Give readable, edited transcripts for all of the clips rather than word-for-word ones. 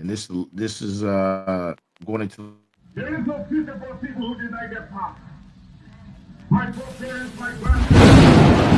And this is going into. There is no future for people who deny their past. My foreparents, my grandparents.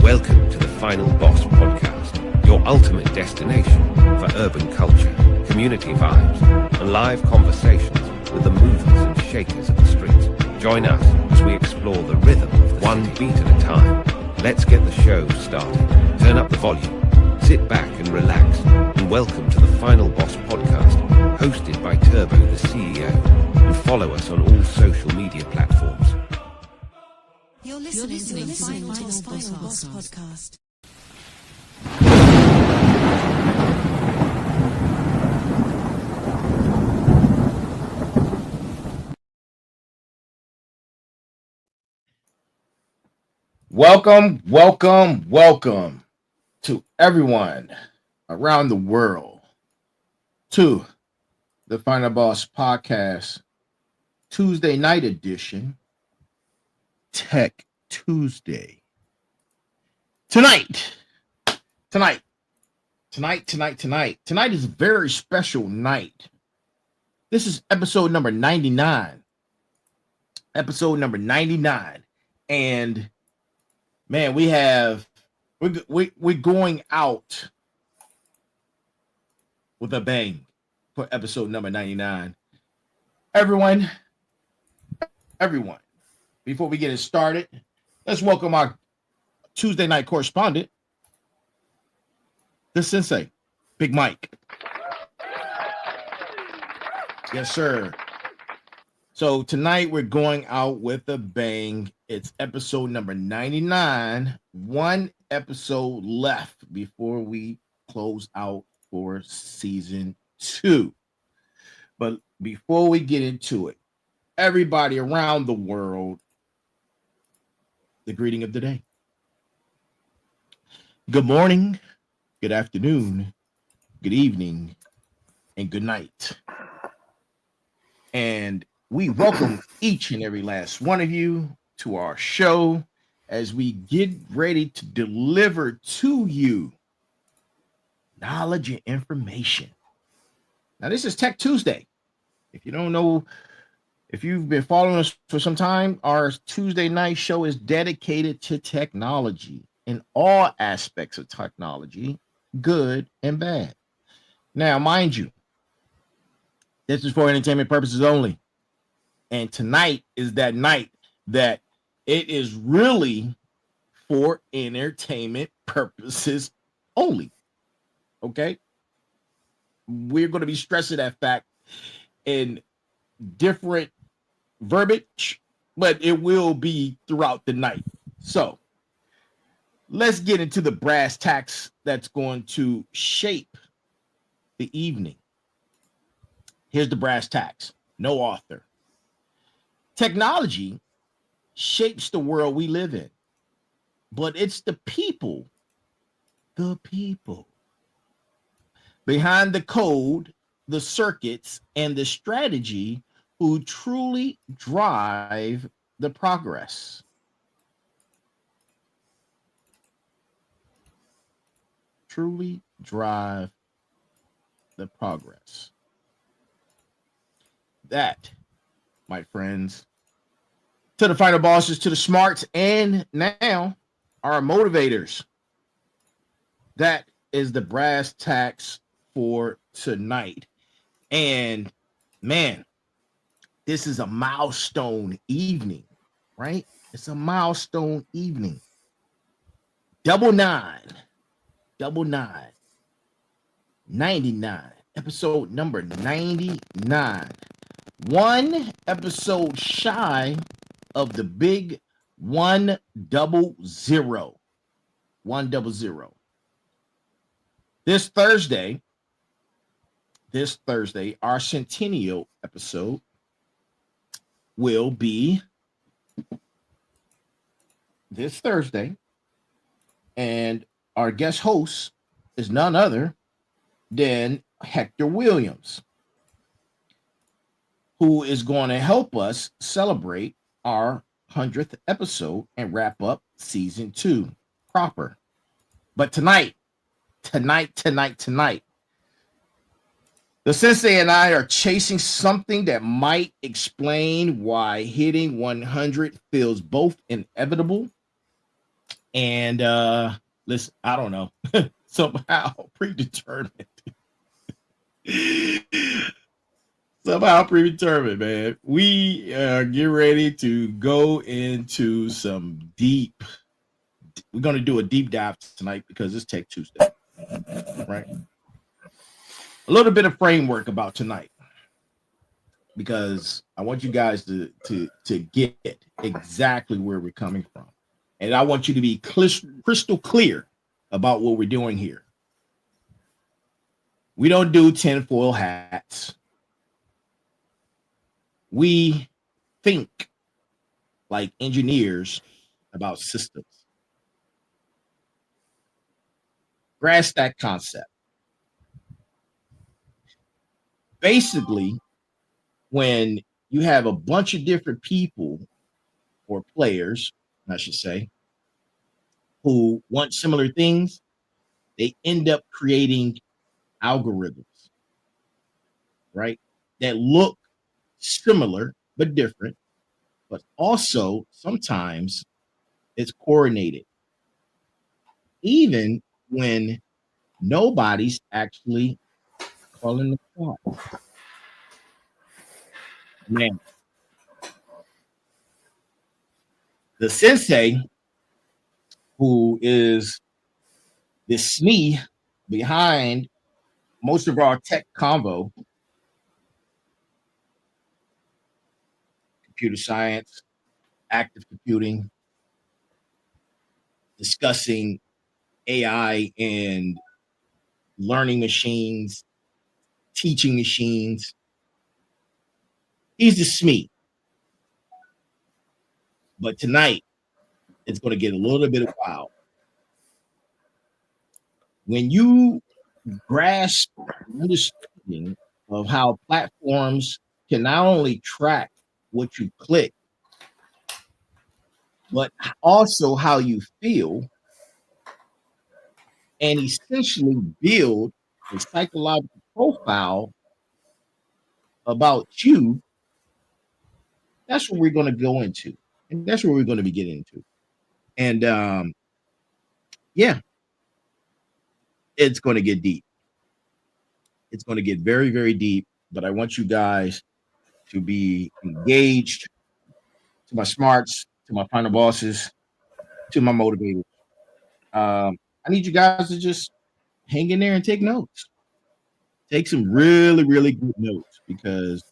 Welcome to the Final Boss Podcast, your ultimate destination for urban culture, community vibes, and live conversations with the movers and shakers of the streets. Join us as we explore the rhythm of the one beat at a time. Let's get the show started. Turn up the volume, sit back and relax, and welcome to the Final Boss Podcast, hosted by Turbo, the CEO, and follow us on all social media platforms. You're listening to the Final Boss Podcast. Welcome to everyone around the world to the Final Boss Podcast Tuesday night edition, Tech Tuesday. Tonight is a very special night. This is episode number 99. And man, we're going out with a bang for episode number 99. Everyone, before we get it started, let's welcome our Tuesday night correspondent, the Sensei, Big Mike. Yes, sir. So tonight we're going out with a bang. It's episode number 99. One episode left before we close out for season 2. But before we get into it, everybody around the world, the greeting of the day. Good morning, good afternoon, good evening, and good night. And we welcome each and every last one of you to our show as we get ready to deliver to you knowledge and information. Now, this is Tech Tuesday. If you don't know, if you've been following us for some time, our Tuesday night show is dedicated to technology in all aspects of technology, good and bad. Now, mind you, this is for entertainment purposes only. And tonight is that night that it is really for entertainment purposes only. Okay? We're going to be stressing that fact in different verbiage, but it will be throughout the night. So let's get into the brass tacks that's going to shape the evening. Here's the brass tacks. No author. Technology shapes the world we live in, but it's the people behind the code, the circuits, and the strategy who truly drive the progress. Truly drive the progress. That, my friends, to the final bosses, to the smarts, and now our motivators. That is the brass tacks for tonight. And man, this is a milestone evening, right? It's a milestone evening. Double nine. 99. Episode number 99. One episode shy of the big 100. 100. This Thursday, our centennial episode will be this Thursday, And our guest host is none other than Hector Williams, who is going to help us celebrate our 100th episode and wrap up season 2 proper. But tonight, the Sensei and I are chasing something that might explain why hitting 100 feels both inevitable and listen, I don't know, somehow predetermined. Somehow predetermined, man. We get ready to go into some deep. We're going to do a deep dive tonight because it's Tech Tuesday, right? A little bit of framework about tonight because I want you guys to get exactly where we're coming from, and I want you to be crystal clear about what we're doing here. We don't do tinfoil hats. We think like engineers about systems. Grasp that concept. Basically, when you have a bunch of different people or players, I should say, who want similar things, they end up creating algorithms, right? That look similar but different, but also sometimes it's coordinated, even when nobody's actually calling the shot. Man, the sensei, who is the SME behind most of our tech convo, computer science, active computing, discussing AI and learning machines, teaching machines. He's the SME. But tonight, it's going to get a little bit wild. When you grasp understanding of how platforms can not only track what you click, but also how you feel, and essentially build a psychological profile about you, that's what we're going to go into. And that's what we're going to be getting into. And yeah, it's going to get deep. It's going to get very, very deep. But I want you guys to be engaged, to my smarts, to my final bosses, to my motivators. I need you guys to just hang in there and take notes. Take some really, really good notes because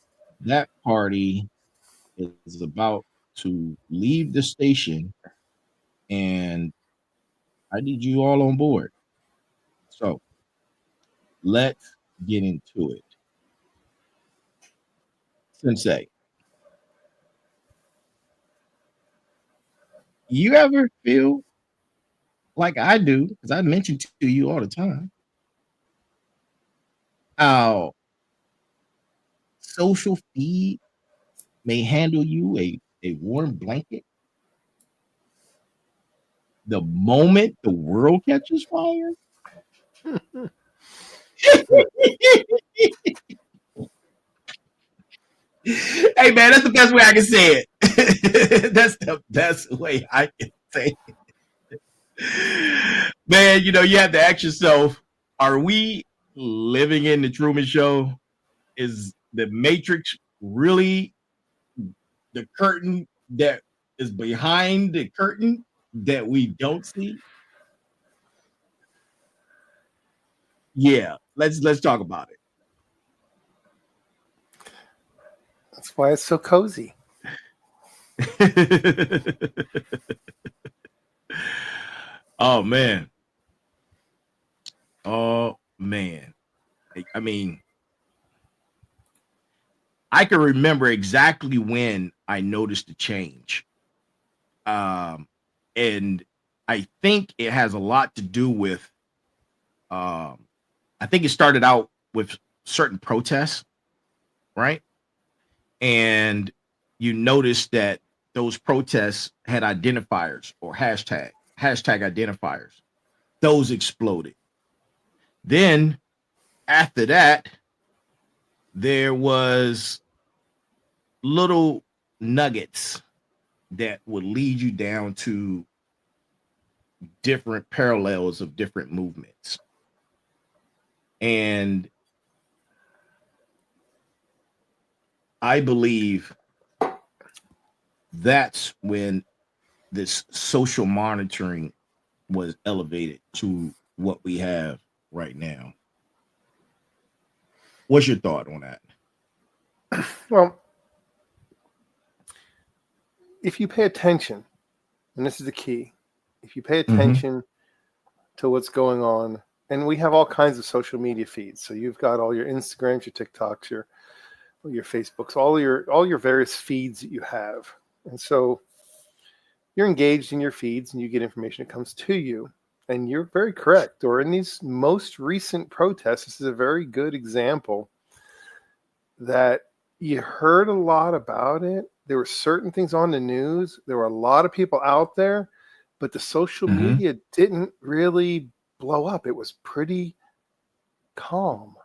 that party is about to leave the station and I need you all on board. So let's get into it. Sensei, you ever feel like I do, because I mention to you all the time, how social feed may handle you a warm blanket the moment the world catches fire? Hey man, that's the best way I can say it. That's the best way I can say it. Man, you know, you have to ask yourself, are we living in the Truman Show? Is the Matrix really the curtain that is behind the curtain that we don't see? Yeah, let's talk about it. That's why it's so cozy. Oh man. Oh man. I mean, I can remember exactly when I noticed the change. And I think it has a lot to do with, I think it started out with certain protests, right? And you notice that those protests had identifiers or hashtag identifiers. Those exploded. Then after that, there was little nuggets that would lead you down to different parallels of different movements. And I believe that's when this social monitoring was elevated to what we have right now. What's your thought on that? Well, if you pay attention, and this is the key, if you pay attention to what's going on, and we have all kinds of social media feeds. So you've got all your Instagrams, your TikToks, your Facebooks, all your various feeds that you have. And so you're engaged in your feeds and you get information that comes to you. And you're very correct. Or in these most recent protests, this is a very good example that you heard a lot about it. There were certain things on the news. There were a lot of people out there, but the social media didn't really blow up. It was pretty calm.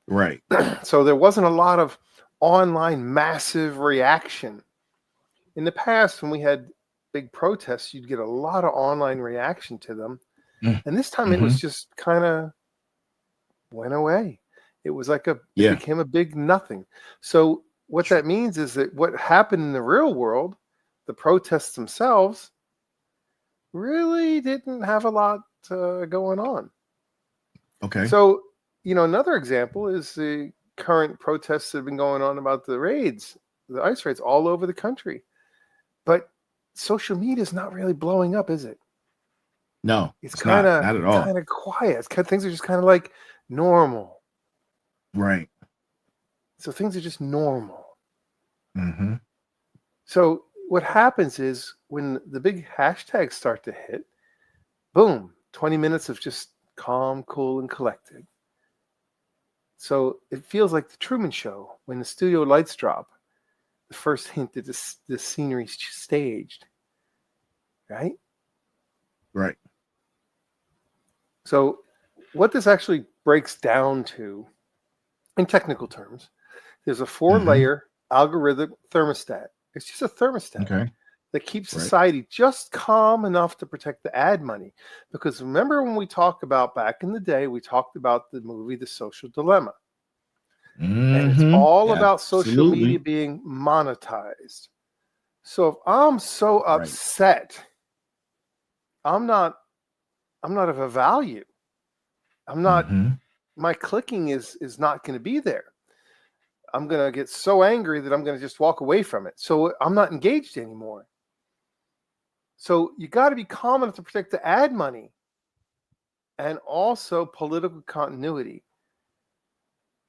Right. So there wasn't a lot of online massive reaction. In the past, when we had big protests, you'd get a lot of online reaction to them. And this time it was just kind of went away. It was like it became a big nothing. So what that means is that what happened in the real world, the protests themselves, really didn't have a lot going on. Okay. So, another example is the current protests that have been going on about the raids, the ICE raids all over the country. But social media is not really blowing up, is it? No, it's kind of not at all. Kind of quiet. Things are just kind of like normal. Right. So things are just normal. Mm-hmm. So what happens is when the big hashtags start to hit, boom, 20 minutes of just calm, cool, and collected. So it feels like the Truman Show when the studio lights drop. The first hint that the scenery's staged, right? Right. So what this actually breaks down to, in technical terms, there's a 4-layer algorithmic thermostat. It's just a thermostat that keeps society just calm enough to protect the ad money. Because remember when we talked about back in the day, we talked about the movie The Social Dilemma. And it's all about social media being monetized. So if I'm so upset, I'm not of a value. I'm not, my clicking is not going to be there. I'm going to get so angry that I'm going to just walk away from it. So I'm not engaged anymore. So you got to be calm enough to protect the ad money and also political continuity.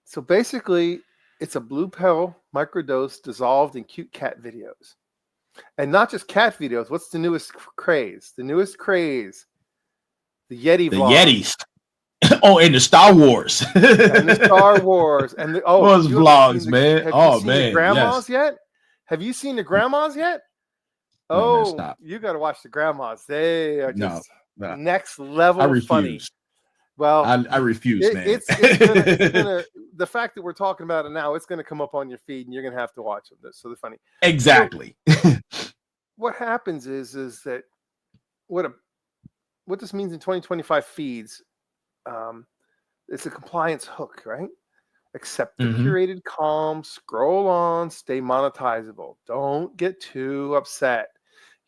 So basically, it's a blue pill microdose dissolved in cute cat videos. And not just cat videos. What's the newest craze? The newest craze. The Yeti vlog. Yetis. Oh, and the Star Wars. And the Star Wars. And those vlogs, man. Have you seen the grandmas yet? Have you seen the grandmas yet? No, man, you got to watch the grandmas. They are just no. next level I refuse. funny. Well, I refuse, man. It's gonna, the fact that we're talking about it now, it's going to come up on your feed and you're going to have to watch them. So they're funny. Exactly. So what happens is that what this means in 2025 feeds, it's a compliance hook, right? Accept the curated calm, scroll on, stay monetizable. Don't get too upset.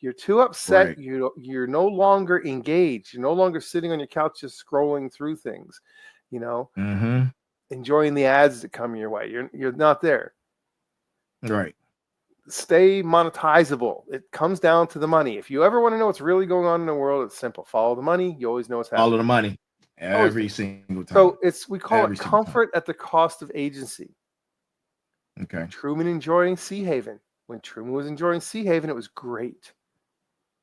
You're too upset. Right. You're no longer engaged. You're no longer sitting on your couch just scrolling through things, enjoying the ads that come your way. You're not there. Right. Stay monetizable. It comes down to the money. If you ever want to know what's really going on in the world, it's simple. Follow the money. You always know what's happening. Follow the money. Every single time. So we call it comfort at the cost of agency. Okay. Truman enjoying Sea Haven. When Truman was enjoying Sea Haven, it was great.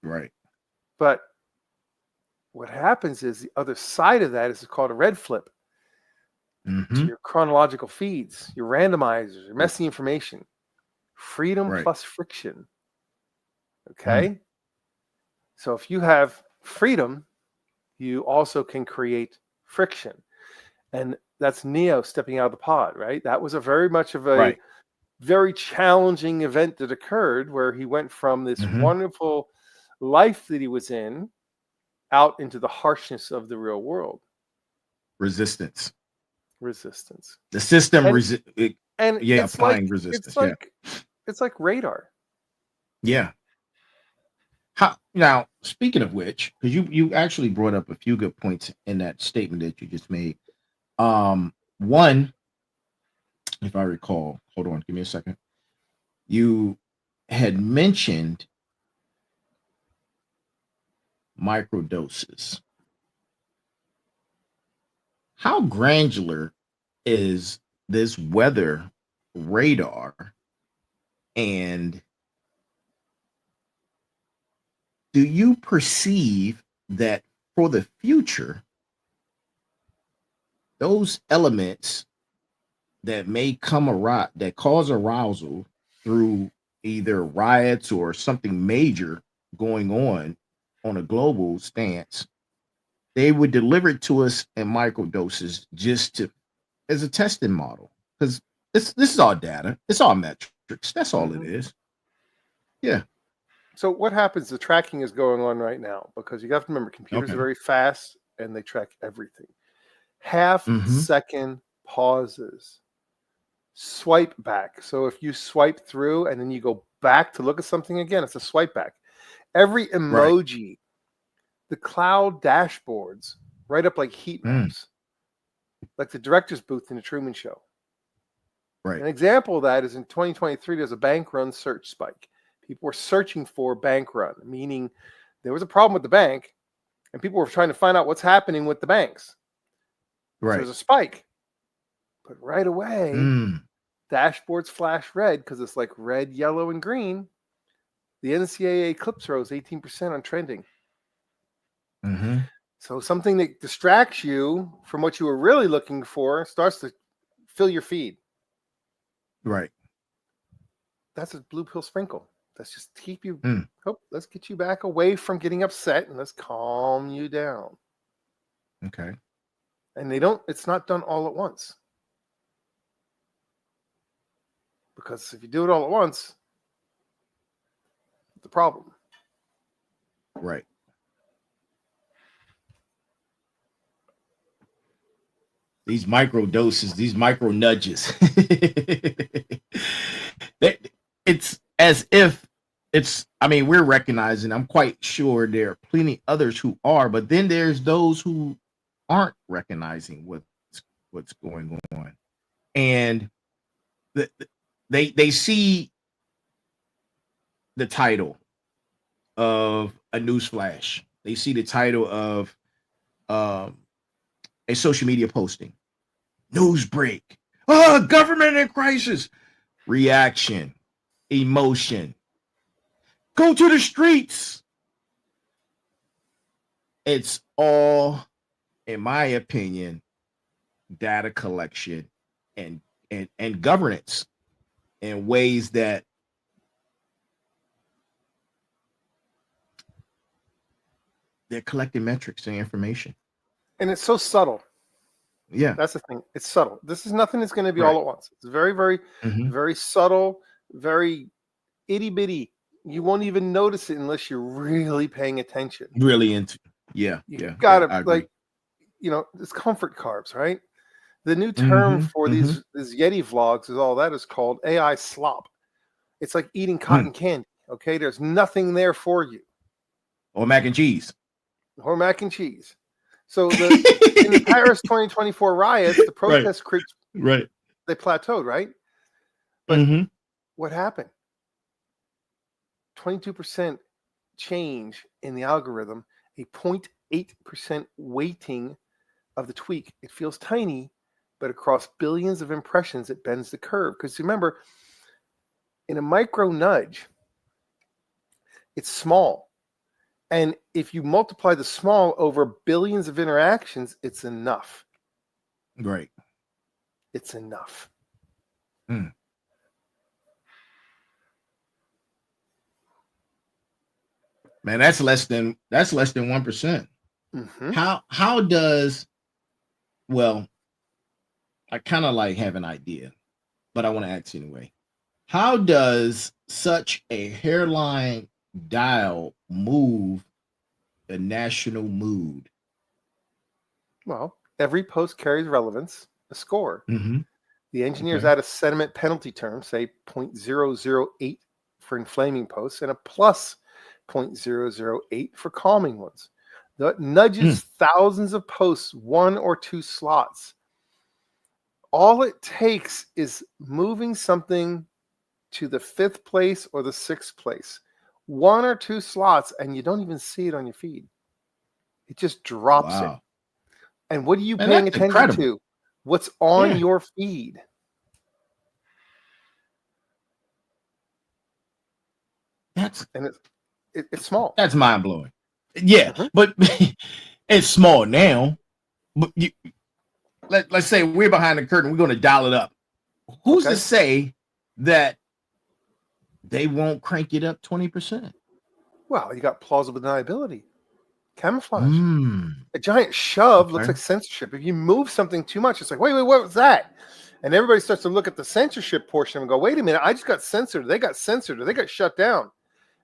Right. But what happens is the other side of that is called a red flip to Mm-hmm. your chronological feeds, your randomizers, your messy information. Freedom Right. plus friction. Okay? So if you have freedom, you also can create friction. And that's Neo stepping out of the pod, right? That was a very much of a Right. very challenging event that occurred where he went from this Mhm. wonderful life that he was in out into the harshness of the real world. Resistance. The system and, and yeah, it's applying like resistance. it's like radar. Yeah. Now, speaking of which, because you actually brought up a few good points in that statement that you just made. One, if I recall, hold on, give me a second. You had mentioned microdoses. How granular is this weather radar, and do you perceive that for the future, those elements that may come around that cause arousal through either riots or something major going on a global stance, they would deliver it to us in microdoses just to as a testing model? Because this is all data, it's all metrics. That's all it is. Yeah. So what happens? The tracking is going on right now because you have to remember computers are very fast and they track everything. Half second pauses. Swipe back. So if you swipe through and then you go back to look at something again, it's a swipe back. Every emoji, the cloud dashboards, write up like heat maps, like the director's booth in the Truman Show. Right. An example of that is in 2023, there's a bank run search spike. People were searching for bank run, meaning there was a problem with the bank and people were trying to find out what's happening with the banks. Right. So there's a spike. But right away, dashboards flash red because it's like red, yellow, and green. The NCAA clips rose 18% on trending. So something that distracts you from what you were really looking for starts to fill your feed. Right. That's a blue pill sprinkle. Let's just keep you. Let's get you back away from getting upset and let's calm you down. Okay. And it's not done all at once. Because if you do it all at once, it's a problem. Right. These micro doses, these micro nudges. It's as if we're recognizing, I'm quite sure there are plenty others who are, but then there's those who aren't recognizing what's going on. And they see the title of a news flash. They see the title of a social media posting. News break. Government in crisis. Reaction. Emotion. Go to the streets. It's all, in my opinion, data collection and governance in ways that they're collecting metrics and information. And it's so subtle. Yeah. That's the thing. It's subtle. This is nothing that's going to be all at once. It's very, very, very subtle, very itty bitty. You won't even notice it unless you're really paying attention. Really into. You got to it's comfort carbs, right? The new term for these Yeti vlogs is all that is called AI slop. It's like eating cotton candy. Okay, there's nothing there for you. Or mac and cheese. So in the Paris 2024 riots, the protest creeps, they plateaued, right? But what happened? 22% change in the algorithm, a 0.8% weighting of the tweak. It feels tiny, but across billions of impressions, it bends the curve. Because remember, in a micro nudge, it's small. And if you multiply the small over billions of interactions, it's enough. Right. It's enough. Mm. Man, that's less than 1%. Mm-hmm. How does, well, I kind of like have an idea, but I want to ask anyway. How does such a hairline dial move the national mood? Well, every post carries relevance, a score. Mm-hmm. The engineers add a sentiment penalty term, say 0.008 for inflaming posts and a plus 0.008 for calming ones. That nudges thousands of posts 1 or 2 slots. All it takes is moving something to the 5th place or the 6th place. 1 or 2 slots, and you don't even see it on your feed. It just drops it. And what are you paying attention to? What's on your feed? It's small. That's mind blowing. Yeah, but it's small now. But let's say we're behind the curtain. We're going to dial it up. Who's to say that they won't crank it up 20%? Well, you got plausible deniability, camouflage. A giant shove looks like censorship. If you move something too much, it's like, wait, what was that? And everybody starts to look at the censorship portion and go, wait a minute, I just got censored. They got censored or they got shut down.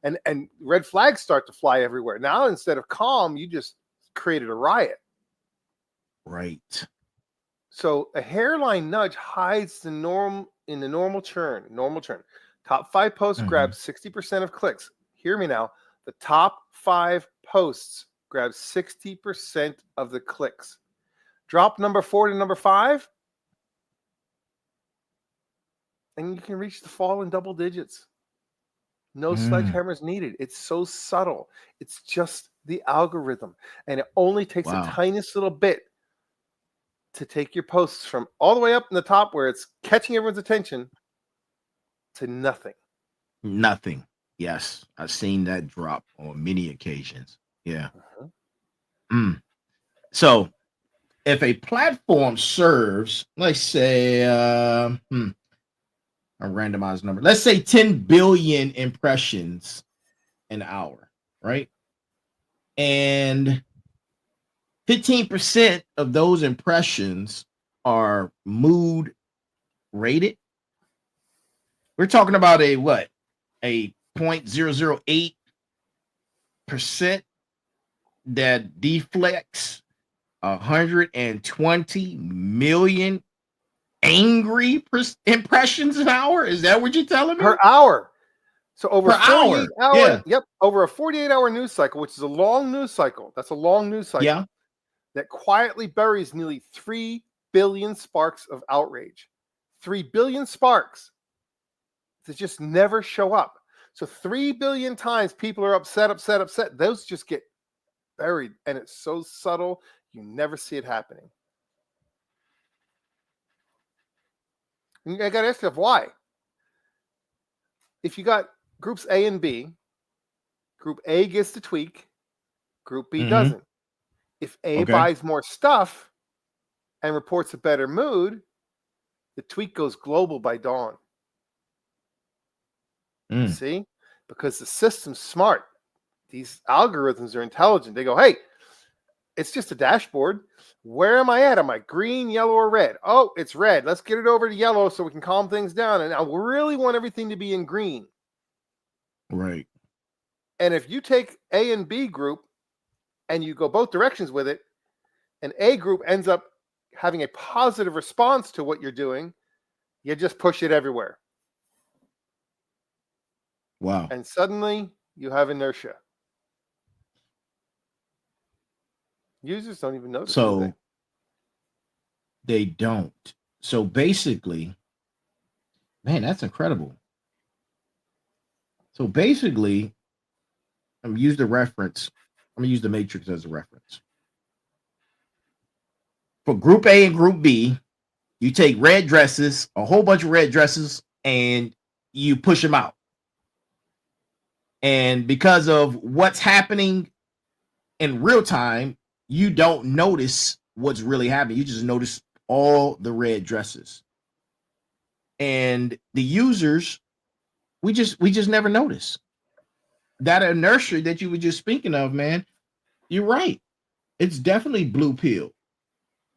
And red flags start to fly everywhere. Now, instead of calm, you just created a riot. Right. So a hairline nudge hides the norm in the normal churn. Top 5 posts grab 60% of clicks. Hear me now. The top 5 posts grab 60% of the clicks. Drop number 4 to number 5, and you can reach the fall in double digits. No sledgehammers needed. It's so subtle. It's just the algorithm. And it only takes a tiniest little bit to take your posts from all the way up in the top where it's catching everyone's attention to nothing. Nothing. Yes. I've seen that drop on many occasions. Yeah. So if a platform serves, let's say, a randomized number, let's say 10 billion impressions an hour, right? And 15% of those impressions are mood rated. We're talking about a 0.008% that deflects 120 million angry impressions an hour. Is that what you're telling me? Per hour. So over 48 hours. Yep. Over a 48-hour news cycle, which is a long news cycle. That's a long news cycle. Yeah. That quietly buries nearly 3 billion sparks of outrage. 3 billion sparks that just never show up. So 3 billion times people are upset. Those just get buried. And it's so subtle, you never see it happening. I got to ask yourself why. If you got groups A and B, group A gets the tweak, group B doesn't. If A buys more stuff and reports a better mood, the tweak goes global by dawn. See? Because the system's smart. These algorithms are intelligent. They go, hey, it's just a dashboard. Where am I at? Am I green, yellow, or red? Oh, it's red. Let's get it over to yellow so we can calm things down. And I really want everything to be in green. Right. And if you take A and B group and you go both directions with it, and A group ends up having a positive response to what you're doing, you just push it everywhere. Wow. And suddenly you have inertia. Users don't even notice. So they don't. So basically, man, that's incredible. So basically, I'm going to use the reference. I'm going to use the matrix as a reference. For group A and group B, you take red dresses, a whole bunch of red dresses, and you push them out. And because of what's happening in real time, you don't notice what's really happening. You just notice all the red dresses. And the users, we just never notice. That inertia that you were just speaking of, man, you're right. It's definitely blue pill.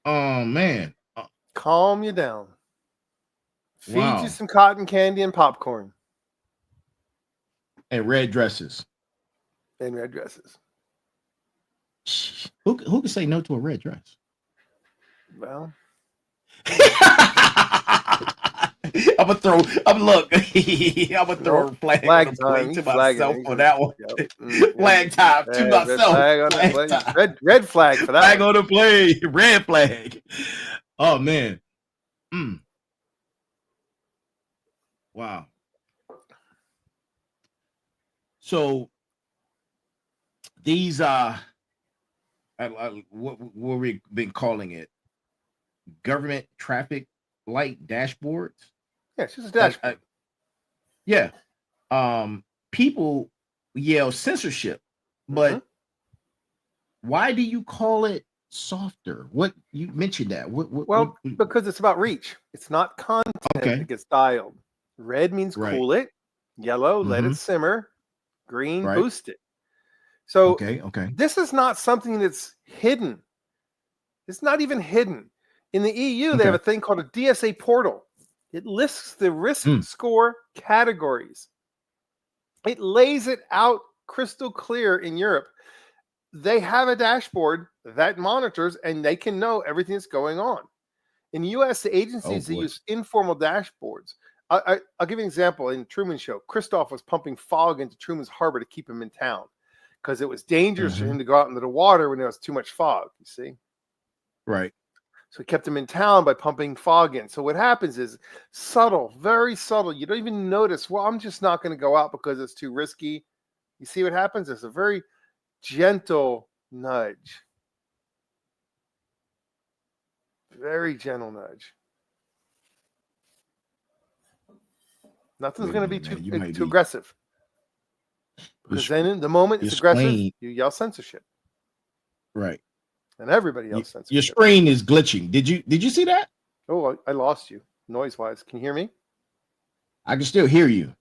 Oh, man. Calm you down. Feed Wow. you some cotton candy and popcorn. And red dresses. And red dresses. Who can say no to a red dress? Well, I'm gonna throw a flag on the plate to myself on that one. Yep. Flag time to myself. Red flag for that. Flag on the plate. Red flag. Oh man. Wow. So these what we've been calling it, government traffic light dashboards. Yeah, it's just a dashboard. Yeah. People yell censorship, but why do you call it softer? What you mentioned that? What, because it's about reach. It's not content that gets dialed. Red means cool it. Yellow, let it simmer. Green, boost it. So this is not something that's hidden. It's not even hidden. In the EU, they have a thing called a DSA portal. It lists the risk score categories. It lays it out crystal clear in Europe. They have a dashboard that monitors, and they can know everything that's going on. In the U.S., the agencies they use informal dashboards. I'll give you an example. In Truman Show, Christoph was pumping fog into Truman's harbor to keep him in town because it was dangerous for him to go out into the water when there was too much fog, you see? Right. So he kept him in town by pumping fog in. So what happens is subtle, very subtle. You don't even notice, well, I'm just not going to go out because it's too risky. You see what happens? It's a very gentle nudge. Very gentle nudge. Nothing's going to be too aggressive. Because then in the moment it's aggressive, you yell censorship. Right. And everybody yells censorship. Your screen is glitching. Did you see that? Oh, I lost you noise-wise. Can you hear me? I can still hear you.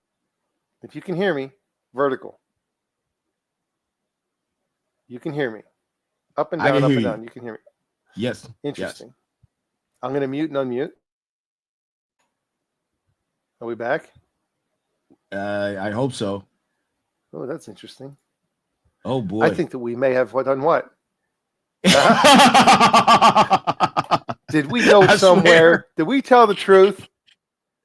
If you can hear me, vertical. You can hear me. Up and down, up and down. You can hear me. Yes. Interesting. Yes. I'm going to mute and unmute. Are we back? I hope so. Oh, that's interesting. Oh, boy. I think that we may have done what? Did we go somewhere? Did we tell the truth?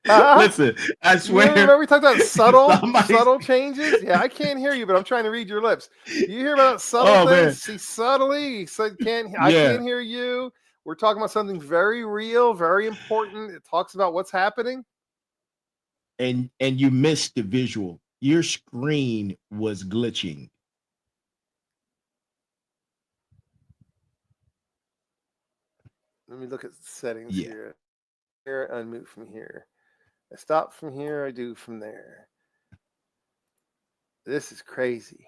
Listen, I swear. Remember we talked about subtle changes? Yeah, I can't hear you, but I'm trying to read your lips. You hear about subtle things? Man. See, subtly. So I can't hear you. We're talking about something very real, very important. It talks about what's happening. And you missed the visual. Your screen was glitching. Let me look at settings here. Here, unmute from here. I stop from here. I do from there. This is crazy.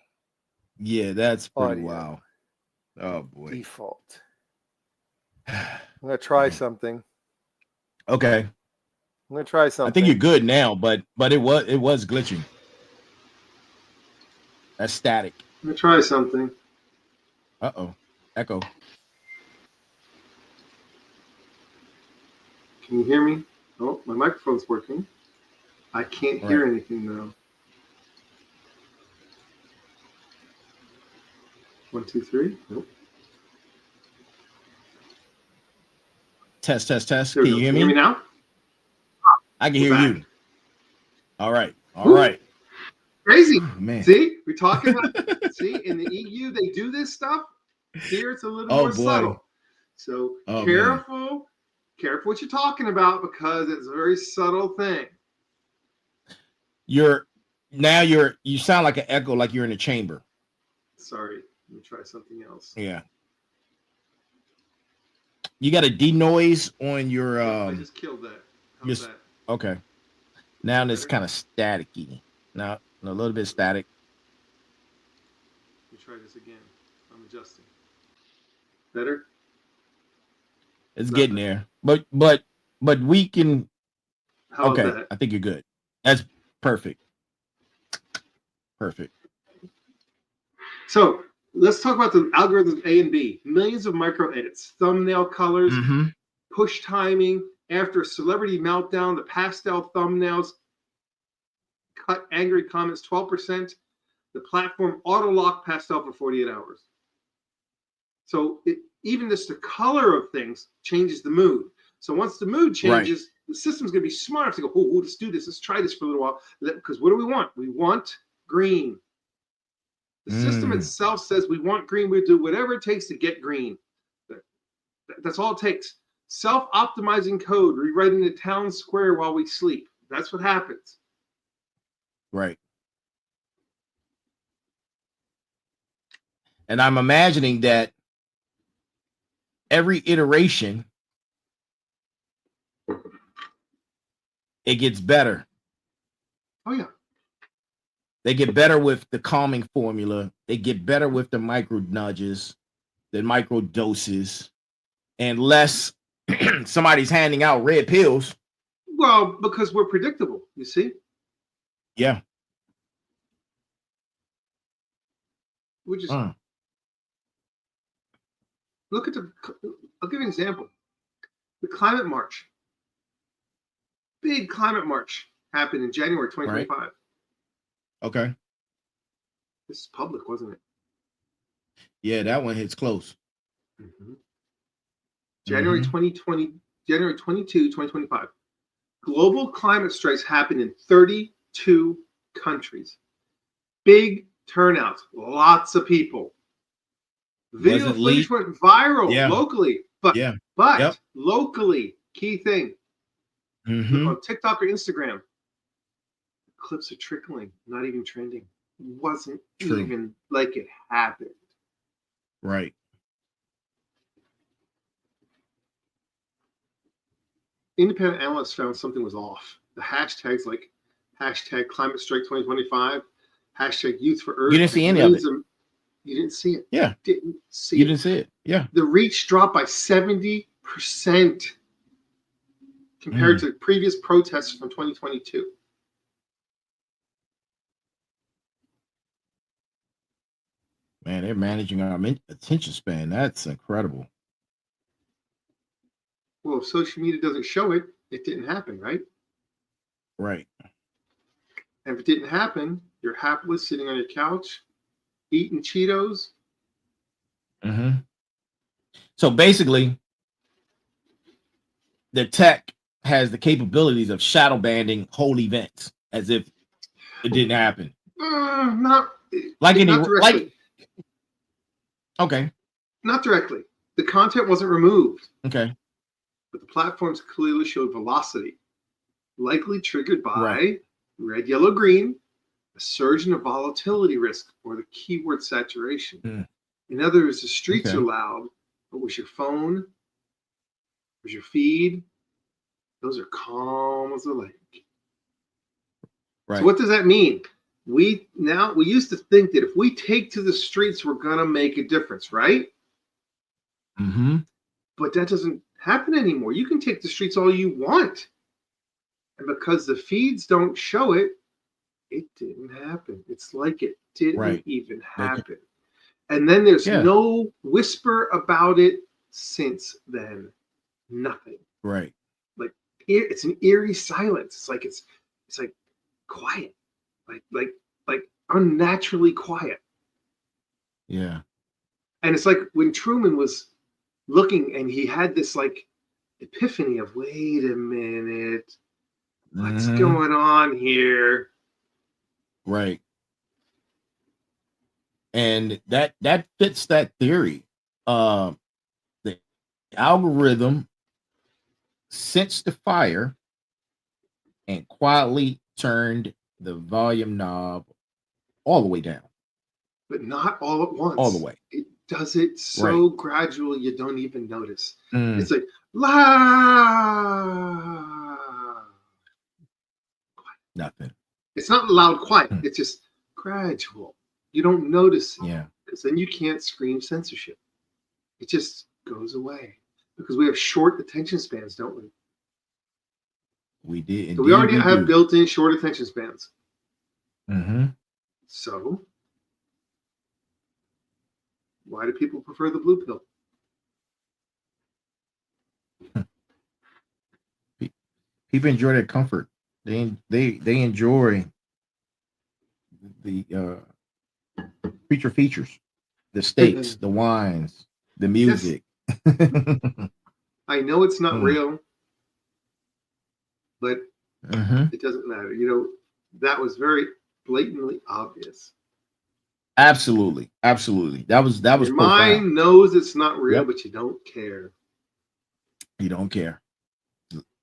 Yeah, that's pretty wild. Oh boy. Default. I'm gonna try something. Okay. I'm gonna try something. I think you're good now, but it was glitching. That's static. I'm gonna try something. Uh-oh. Echo. Can you hear me? Oh, my microphone's working. I can't hear anything though. 1, 2, 3. Nope. Test. Can you hear me now? I can hear you. All right. Crazy. Man. See, we're talking about see, in the EU they do this stuff. Here it's a little more subtle. So careful what you're talking about because it's a very subtle thing. You sound like an echo, like you're in a chamber. Sorry, let me try something else. Yeah. You got a denoise on your I just killed that. How's that? Okay. Now it's kind of staticky. Now a little bit static. Let me try this again. I'm adjusting. Better? It's getting there. But we can. How's Okay, that? I think you're good. That's perfect. Perfect. So let's talk about the algorithms A and B. Millions of micro edits, thumbnail colors, push timing. After a celebrity meltdown, the pastel thumbnails cut angry comments 12%. The platform auto lock pastel for 48 hours. So even just the color of things changes the mood. So once the mood changes, the system's going to be smart enough to go, oh, let's do this. Let's try this for a little while. Because what do we want? We want green. The system itself says we want green. We do whatever it takes to get green. That's all it takes. Self-optimizing code, rewriting the town square while we sleep. That's what happens. Right. And I'm imagining that every iteration, it gets better. Oh, yeah. They get better with the calming formula. They get better with the micro nudges, the micro doses, and less somebody's handing out red pills. Well, because we're predictable, you see? Yeah. We just look at I'll give you an example. The climate march. Big climate march happened in January 2025. Right. Okay. This is public, wasn't it? Yeah, that one hits close. January 2020, January 22, 2025. Global climate strikes happened in 32 countries. Big turnouts, lots of people. Video footage went viral locally, but locally, key thing. Look on TikTok or Instagram. Clips are trickling, not even trending. Wasn't even like it happened. Right. Independent analysts found something was off. The hashtags like hashtag climate strike 2025, hashtag youth for Earth. You didn't see any of it. You didn't see it. Yeah. Didn't see you it. didn't see it. Yeah. The reach dropped by 70% compared to previous protests from 2022. Man, they're managing our attention span. That's incredible. Well, if social media doesn't show it, it didn't happen, right? Right. And if it didn't happen, you're happily sitting on your couch, eating Cheetos. So basically, the tech has the capabilities of shadow banding whole events as if it didn't happen. Not directly. Okay. Not directly. The content wasn't removed. Okay. But the platforms clearly showed velocity, likely triggered by red, yellow, green, a surge in the volatility risk, or the keyword saturation. In other words, the streets are loud, but was your phone, was your feed, those are calm as a lake. Right. So what does that mean? We used to think that if we take to the streets, we're gonna make a difference, right? But that doesn't happen anymore. You can take the streets all you want. And because the feeds don't show it, it didn't happen. It's like it didn't even happen. And then there's no whisper about it since then. Nothing. Right. Like it's an eerie silence. It's like quiet. Like unnaturally quiet. Yeah. And it's like when Truman was looking and he had this like epiphany of, wait a minute, what's going on here? Right. And that fits that theory. The algorithm sensed the fire and quietly turned the volume knob all the way down. But not all at once. All the way. It does it so gradually you don't even notice. It's like nothing. It's not loud quiet. It's just gradual. You don't notice it. Yeah. Because then you can't scream censorship. It just goes away because we have short attention spans, don't we? We did. So we already have built-in short attention spans. Mm-hmm. So why do people prefer the blue pill? People enjoy their comfort. They enjoy the creature features, the steaks, the wines, the music. Yes. I know it's not real, but it doesn't matter. You know, that was very blatantly obvious. Absolutely. That was Your mind knows it's not real, but you don't care. You don't care.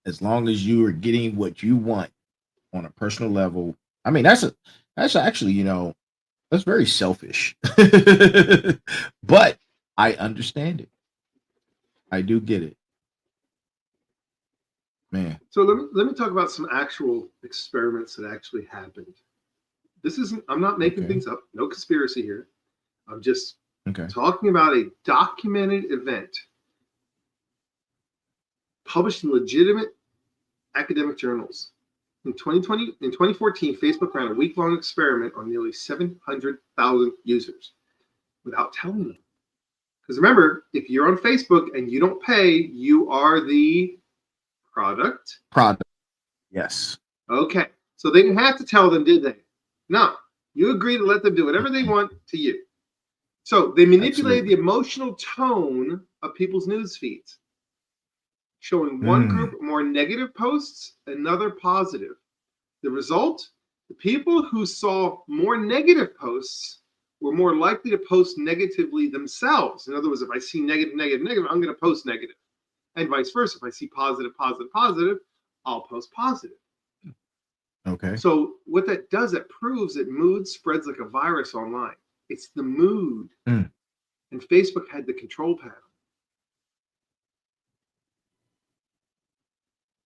As long as you are getting what you want on a personal level. I mean, that's actually, you know, that's very selfish. But I understand it. I do get it. Man. So let me talk about some actual experiments that actually happened. I'm not making things up. No conspiracy here. I'm just talking about a documented event published in legitimate academic journals. In 2014, Facebook ran a week-long experiment on nearly 700,000 users without telling them. Because remember, if you're on Facebook and you don't pay, you are the product. Yes. Okay. So they didn't have to tell them, did they? No. You agree to let them do whatever they want to you. So they manipulated the emotional tone of people's news feeds, showing one group more negative posts, another positive. The result? The people who saw more negative posts were more likely to post negatively themselves. In other words, if I see negative, I'm going to post negative. And vice versa. If I see positive, I'll post positive. Okay. So what that does, it proves that mood spreads like a virus online. It's the mood. And Facebook had the control panel.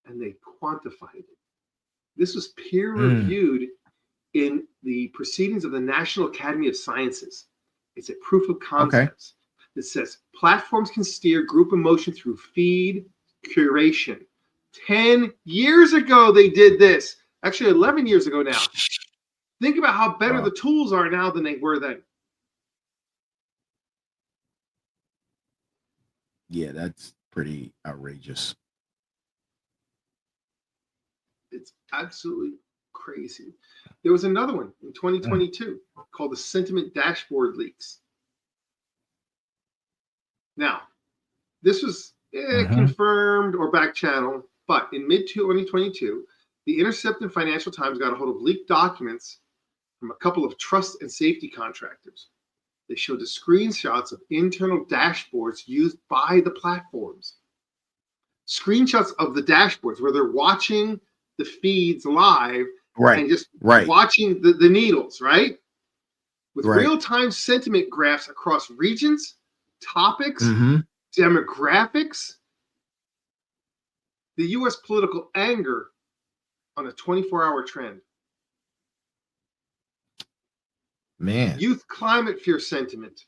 And they quantified it. This was peer-reviewed in the Proceedings of the National Academy of Sciences. It's a proof of concepts that says platforms can steer group emotion through feed curation. 10 years ago, they did this. Actually, 11 years ago now. Think about how better the tools are now than they were then. Yeah, that's pretty outrageous. It's absolutely crazy. There was another one in 2022 called the sentiment dashboard leaks. Now, this was confirmed or back channel, but in mid-2022, the Intercept and Financial Times got a hold of leaked documents from a couple of trust and safety contractors. They showed the screenshots of internal dashboards used by the platforms. Screenshots of the dashboards where they're watching the feeds live and just watching the needles, right? With real-time sentiment graphs across regions, topics, demographics, the U.S. political anger on a 24-hour trend. Man. Youth climate fear sentiment,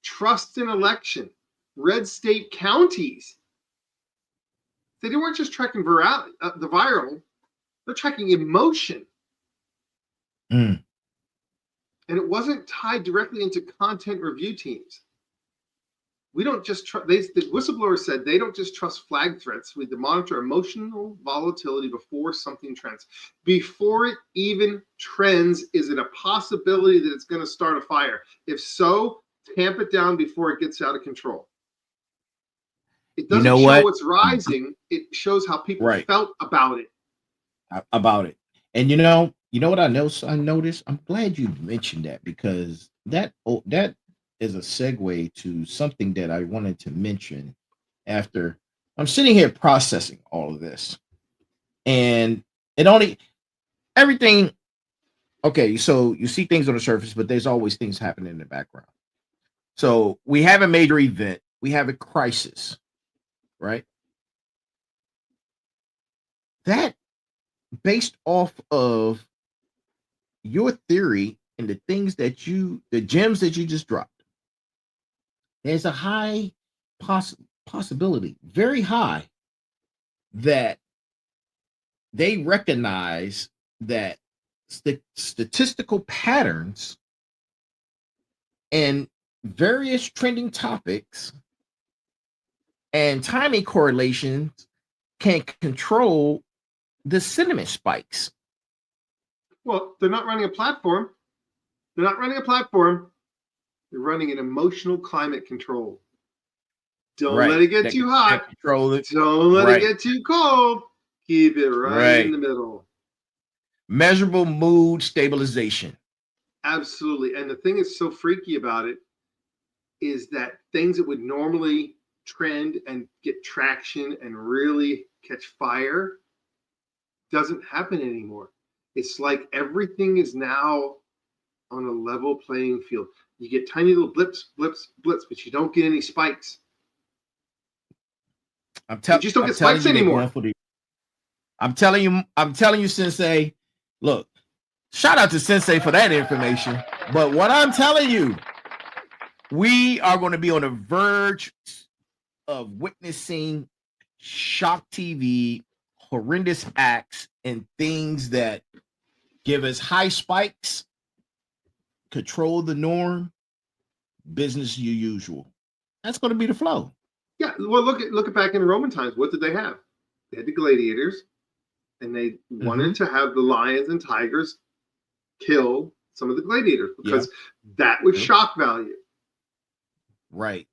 trust in election, red state counties. They weren't just tracking the viral, they're tracking emotion. And it wasn't tied directly into content review teams. We don't just trust, the whistleblower said they don't just trust flag threats. We monitor emotional volatility before something trends. Before it even trends, is it a possibility that it's going to start a fire? If so, tamp it down before it gets out of control. It doesn't show what's rising. It shows how people felt about it. And you know what I noticed? I'm glad you mentioned that, because that is a segue to something that I wanted to mention after I'm sitting here processing all of this. And everything. Okay, so you see things on the surface, but there's always things happening in the background. So we have a major event, we have a crisis, right? That, based off of your theory and the things that the gems that you just dropped, there's a high possibility, very high, that they recognize that statistical patterns and various trending topics and timing correlations can control the sentiment spikes. Well, they're not running a platform. They're running an emotional climate control. Don't let it get too hot. Don't let it get too cold. Keep it right in the middle. Measurable mood stabilization. Absolutely. And the thing that's so freaky about it is that things that would normally trend and get traction and really catch fire doesn't happen anymore. It's like everything is now on a level playing field. You get tiny little blips, but you don't get any spikes. You just don't get spikes anymore. I'm telling you, Sensei. Look, shout out to Sensei for that information. But what I'm telling you, we are going to be on the verge of witnessing shock TV, horrendous acts, and things that give us high spikes, control the norm, business as usual. That's going to be the flow. Yeah, well, look at back in the Roman times. What did they have? They had the gladiators, and they wanted to have the lions and tigers kill some of the gladiators because that was shock value. Right.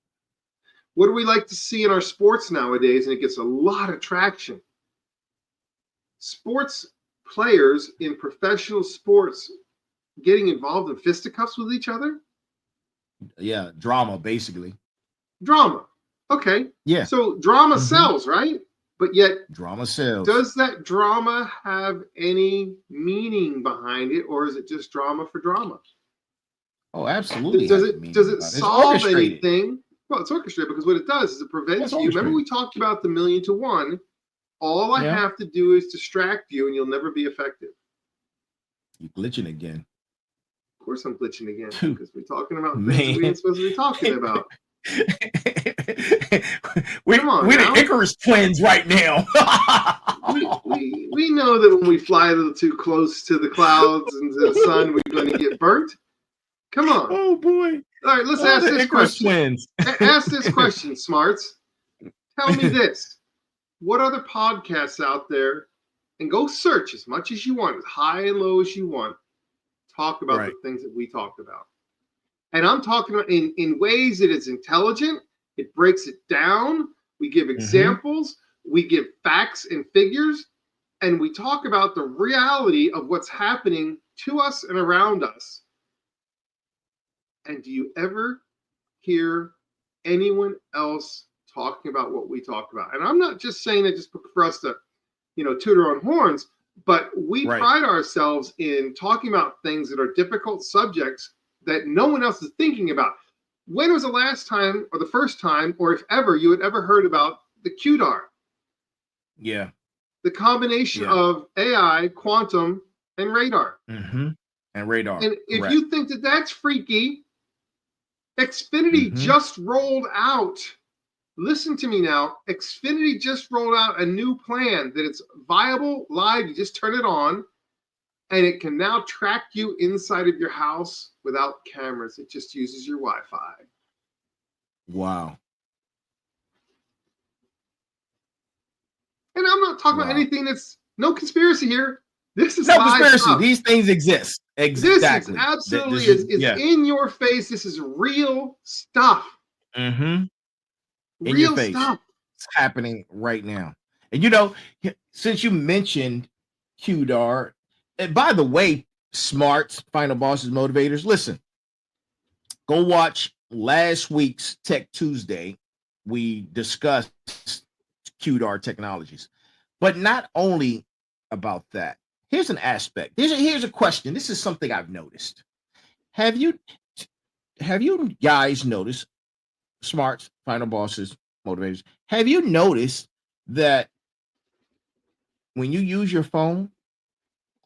What do we like to see in our sports nowadays? And it gets a lot of traction. Sports players in professional sports getting involved in fisticuffs with each other? Yeah, drama, basically. Drama. Okay. Yeah. So drama sells, right? But yet drama sells. Does that drama have any meaning behind it, or is it just drama for drama? Oh, absolutely. Does it solve anything? Well, it's orchestrated because what it does is it prevents you. Remember we talked about the 1,000,000 to 1. All I have to do is distract you and you'll never be effective. You're glitching again. Of course I'm glitching again because we're talking about things we ain't supposed to be talking about. we the Icarus twins right now. we know that when we fly a little too close to the clouds and to the sun, we're going to get burnt. Come on. Oh boy. All right, let's ask this question. Ask this question, Smarts. Tell me this. What other podcasts out there, and go search as much as you want, as high and low as you want, talk about the things that we talked about. And I'm talking about in ways that it's intelligent. It breaks it down. We give examples. We give facts and figures. And we talk about the reality of what's happening to us and around us. And do you ever hear anyone else talking about what we talk about? And I'm not just saying that just for us to, toot our own horns, but we pride ourselves in talking about things that are difficult subjects that no one else is thinking about. When was the last time or the first time, or if ever, you had ever heard about the QDAR? Yeah. The combination of AI, quantum, and radar. And radar. And if you think that that's freaky, Xfinity just rolled out. Listen to me now. Xfinity just rolled out a new plan that it's viable live. You just turn it on. And it can now track you inside of your house without cameras. It just uses your Wi-Fi. Wow. And I'm not talking about anything that's no conspiracy here. This is no conspiracy. Stuff. These things exist. Exactly. This is absolutely is in your face. This is real stuff. In real your face. Stuff. It's happening right now. And since you mentioned QDAR, and by the way, Smarts, Final Bosses, Motivators, listen, go watch last week's Tech Tuesday. We discussed QDAR technologies, but not only about that. Here's an aspect. Here's a question. This is something I've noticed. Have you guys noticed, Smarts, Final Bosses, Motivators, have you noticed that when you use your phone,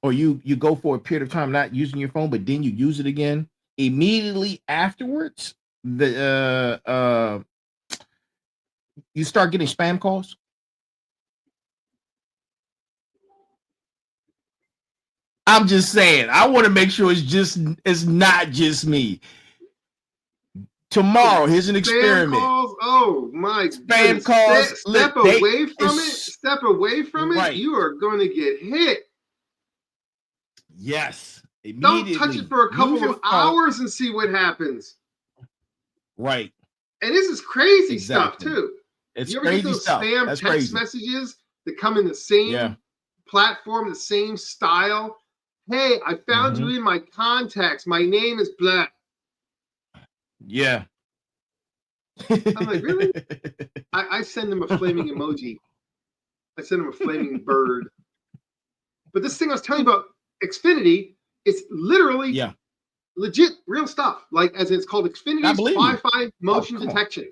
or you go for a period of time not using your phone, but then you use it again, immediately afterwards, the you start getting spam calls? I'm just saying, I want to make sure it's not just me. Tomorrow, here's an experiment. Calls? Oh my spam calls. Step away from it. Step away from it. You are going to get hit. Yes. Don't touch it for a couple of hours and see what happens. Right. And this is crazy stuff too. It's you ever get those spam text messages that come in the same platform, the same style? Hey, I found you in my contacts. My name is blah. Yeah. I'm like, really? I send them a flaming emoji. I send them a flaming bird. But this thing I was telling you about, Xfinity, it's literally legit real stuff. Like, as it's called Xfinity's Wi-Fi motion detection.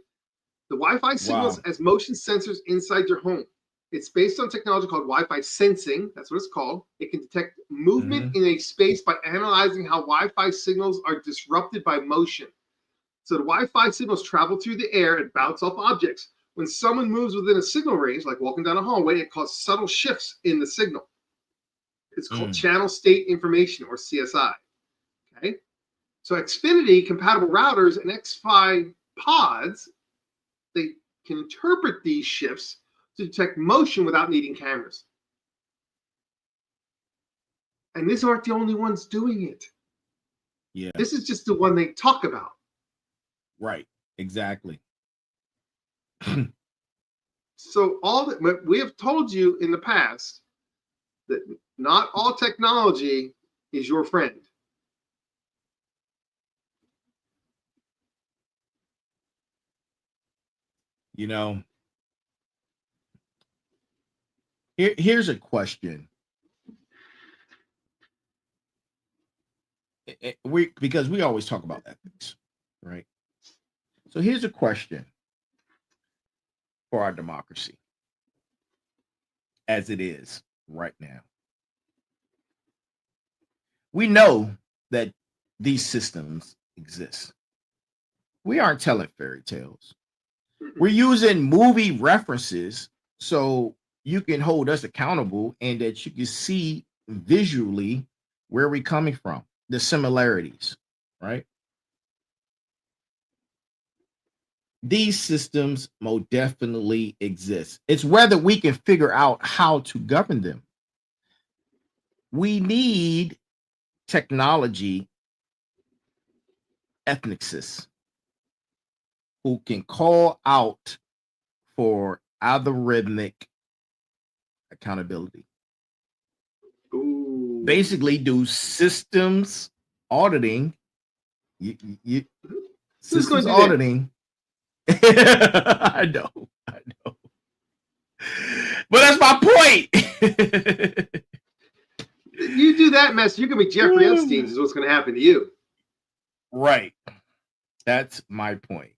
The Wi-Fi signals as motion sensors inside your home. It's based on technology called Wi-Fi sensing. That's what it's called. It can detect movement in a space by analyzing how Wi-Fi signals are disrupted by motion. So the Wi-Fi signals travel through the air and bounce off objects. When someone moves within a signal range, like walking down a hallway, it causes subtle shifts in the signal. It's called channel state information, or CSI. Okay. So Xfinity compatible routers and X5 pods, they can interpret these shifts to detect motion without needing cameras. And these aren't the only ones doing it. Yeah. This is just the one they talk about. Right. Exactly. So all that we have told you in the past that not all technology is your friend. You know, here's a question. Because we always talk about ethics, right? So here's a question for our democracy as it is right now. We know that these systems exist. We aren't telling fairy tales. We're using movie references so you can hold us accountable and that you can see visually where we're coming from, the similarities, right? These systems most definitely exist. It's whether we can figure out how to govern them. We need technology ethnicists who can call out for algorithmic accountability. Ooh. Basically, do systems auditing. Systems auditing. I know. But that's my point. You do that mess, you're gonna be Jeffrey Epstein, is what's gonna happen to you. Right. That's my point.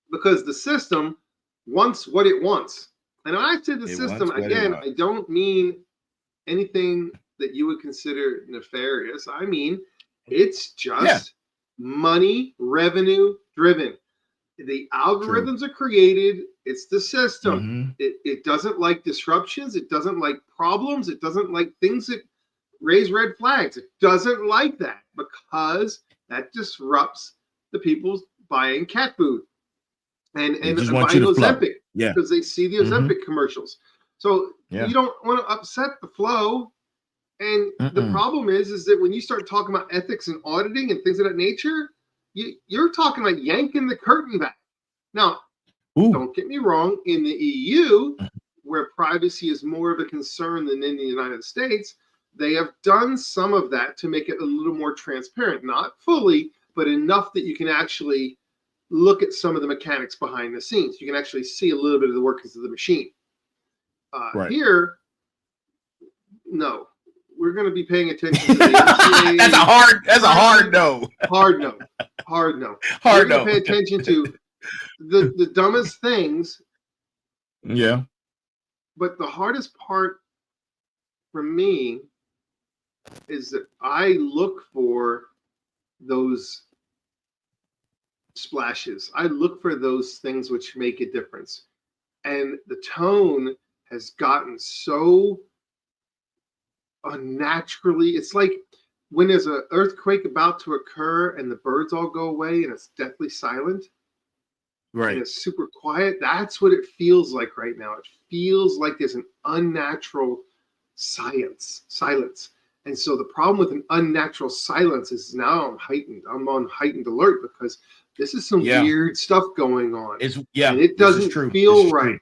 Because the system wants what it wants. And when I say the system, again, I don't mean anything that you would consider nefarious. I mean, it's just money, revenue driven. The algorithms are created. It's the system. It doesn't like disruptions. It doesn't like problems. It doesn't like things that raise red flags. It doesn't like that because that disrupts the people buying cat food and buying Ozempic because they see the Ozempic commercials. So you don't want to upset the flow. And the problem is that when you start talking about ethics and auditing and things of that nature, you're talking about yanking the curtain back. Now, don't get me wrong, in the EU, where privacy is more of a concern than in the United States, they have done some of that to make it a little more transparent. Not fully, but enough that you can actually look at some of the mechanics behind the scenes. You can actually see a little bit of the workings of the machine. Here, no. We're going to be paying attention to the NCAA. That's a hard no. Hard no. We're going to pay attention to the dumbest things. Yeah. But the hardest part for me is that I look for those splashes. I look for those things which make a difference. and the tone has gotten so unnaturally. It's like when there's an earthquake about to occur and the birds all go away and it's deathly silent. Right. And it's super quiet. That's what it feels like right now. It feels like there's an unnatural silence. And so the problem with an unnatural silence is now I'm on heightened alert because this is some weird stuff going on. And it doesn't feel right.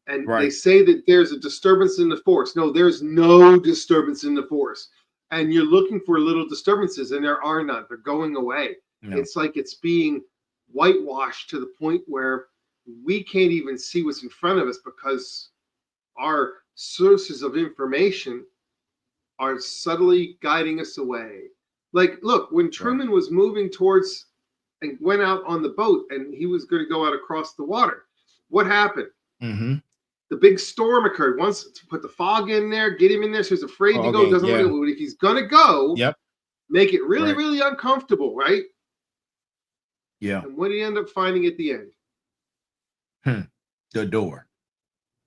And they say that there's a disturbance in the force. No, there's no disturbance in the force. And you're looking for little disturbances, and there are none. They're going away. No. It's like it's being whitewashed to the point where we can't even see what's in front of us because our sources of information are subtly guiding us away. Like, look, when Truman was moving towards and went out on the boat and he was going to go out across the water, what happened? Mm-hmm. The big storm occurred. Once to put the fog in there, get him in there. So he's afraid to go. Doesn't want to go. But if he's going to go, make it really, really uncomfortable, right? Yeah. And what did he end up finding at the end? The door.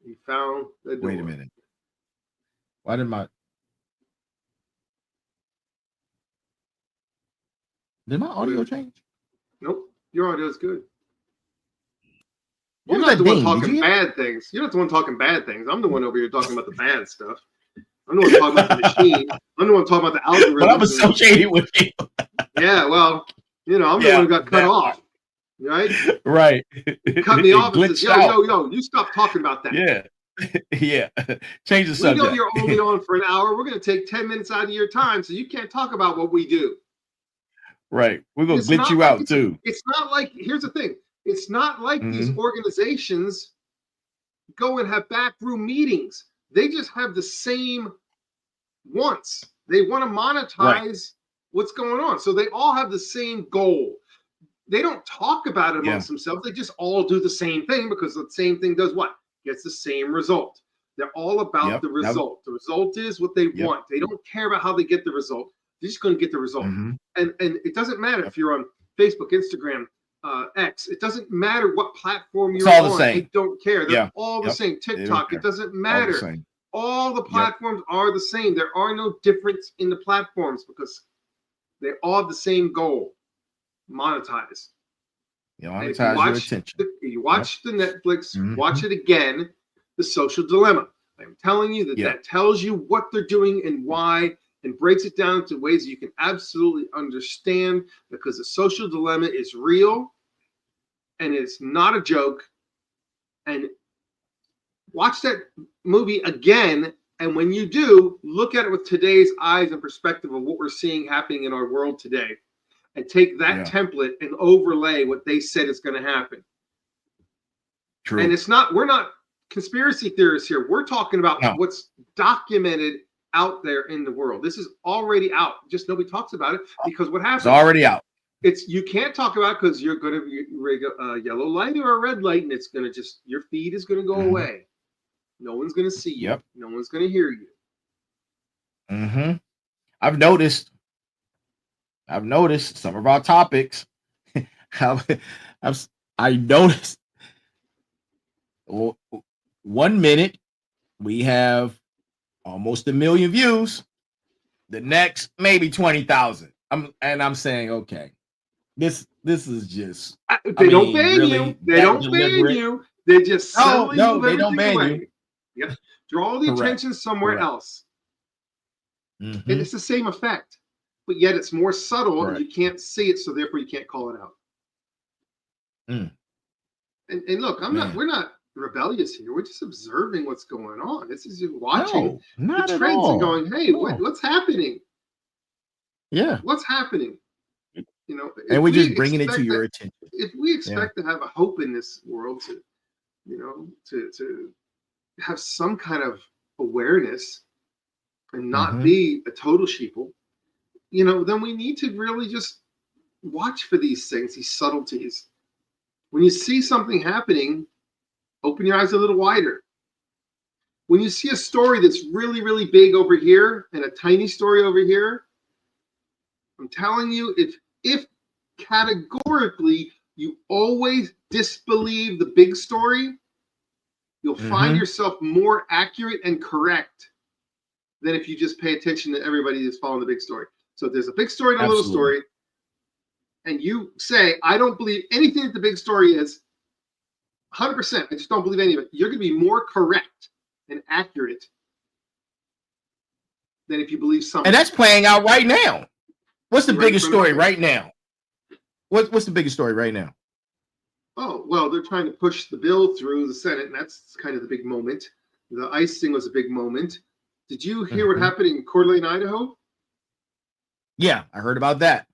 He found the door. Wait a minute. Why did my audio change? Nope. Your audio is good. You're not the one talking bad things. You're not the one talking bad things. I'm the one over here talking about the bad stuff. I'm the one talking about the machine. I'm the one talking about the algorithm. But I'm associated with you. Yeah, well, I'm the one who got cut off. Right? Right. Cut me off and says, yo, you stop talking about that. Yeah. Change the subject. We know you're only on for an hour. We're going to take 10 minutes out of your time, so you can't talk about what we do. Right. We're going to glitch you out, too. It's not like, here's the thing. It's not like these organizations go and have backroom meetings. They just have the same wants. They want to monetize what's going on. So they all have the same goal. They don't talk about it amongst themselves. They just all do the same thing because the same thing does what? Gets the same result. They're all about the result. The result is what they want. They don't care about how they get the result. They're just going to get the result. And it doesn't matter if you're on Facebook, Instagram, X. It doesn't matter what platform you're on. They don't care. They're all the same. TikTok. It doesn't matter. All the platforms are the same. There are no difference in the platforms because they all have the same goal: monetize. Monetize your attention. You watch the Netflix. Watch it again. The Social Dilemma. I'm telling you that tells you what they're doing and why, and breaks it down into ways you can absolutely understand, because the social dilemma is real and it's not a joke. And watch that movie again. And when you do, look at it with today's eyes and perspective of what we're seeing happening in our world today, and take that template and overlay what they said is going to happen. True. And we're not conspiracy theorists here. We're talking about what's documented out there in the world. This is already out. Just nobody talks about it because what happens? It's already out. You can't talk about it because you're going to be a yellow light or a red light, and it's going to your feed is going to go away. No one's going to see you. No one's going to hear you. I've noticed some of our topics. I noticed 1 minute we have almost 1 million views. The next maybe 20,000. I'm saying, okay, this is just. They don't ban you. They don't ban you. They just no, they don't ban you. Yep. Draw the attention somewhere else. And it's the same effect, but yet it's more subtle and you can't see it, so therefore you can't call it out. And look, we're not rebellious here. We're just observing what's going on. This is just watching the trends and going, hey, what's happening? Yeah. What's happening? And we're just bringing it to your attention. If we expect to have a hope in this world to have some kind of awareness and not be a total sheeple, then we need to really just watch for these things, these subtleties. When you see something happening, open your eyes a little wider. When you see a story that's really, really big over here and a tiny story over here, I'm telling you, if categorically you always disbelieve the big story, you'll find yourself more accurate and correct than if you just pay attention to everybody that's following the big story. So if there's a big story and a little story, and you say, I don't believe anything that the big story is, 100%, I just don't believe any of it, you're going to be more correct and accurate than if you believe something. And that's playing out right now. What's the biggest story right now? What's the biggest story right now? Oh, well, they're trying to push the bill through the Senate, and that's kind of the big moment. The ICE thing was a big moment. Did you hear what happened in Coeur d'Alene, Idaho? Yeah, I heard about that.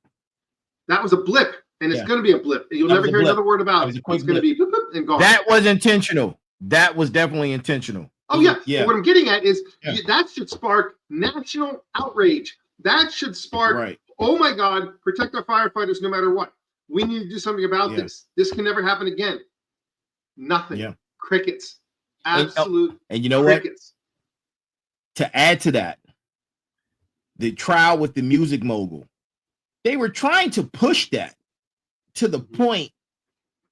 That was a blip, and it's going to be a blip. You'll never hear another word about it. It's going to be boop, boop, and gone. That was intentional. That was definitely intentional. Oh, yeah. But what I'm getting at is that should spark national outrage. That should spark, oh, my God, protect our firefighters no matter what. We need to do something about this. This can never happen again. Nothing. Yeah. Crickets. Absolute and you know crickets. What? To add to that, the trial with the music mogul, they were trying to push that to the point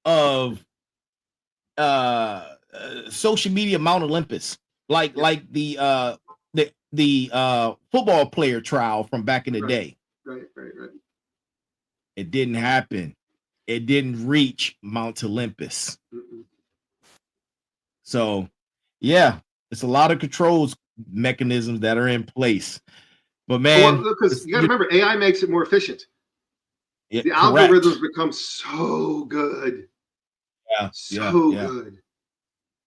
of social media Mount Olympus, like the football player trial from back in the day. Right. It didn't happen. It didn't reach Mount Olympus. So, yeah, it's a lot of controls mechanisms that are in place. But man, because you got to remember, AI makes it more efficient. The algorithms become so good. So good.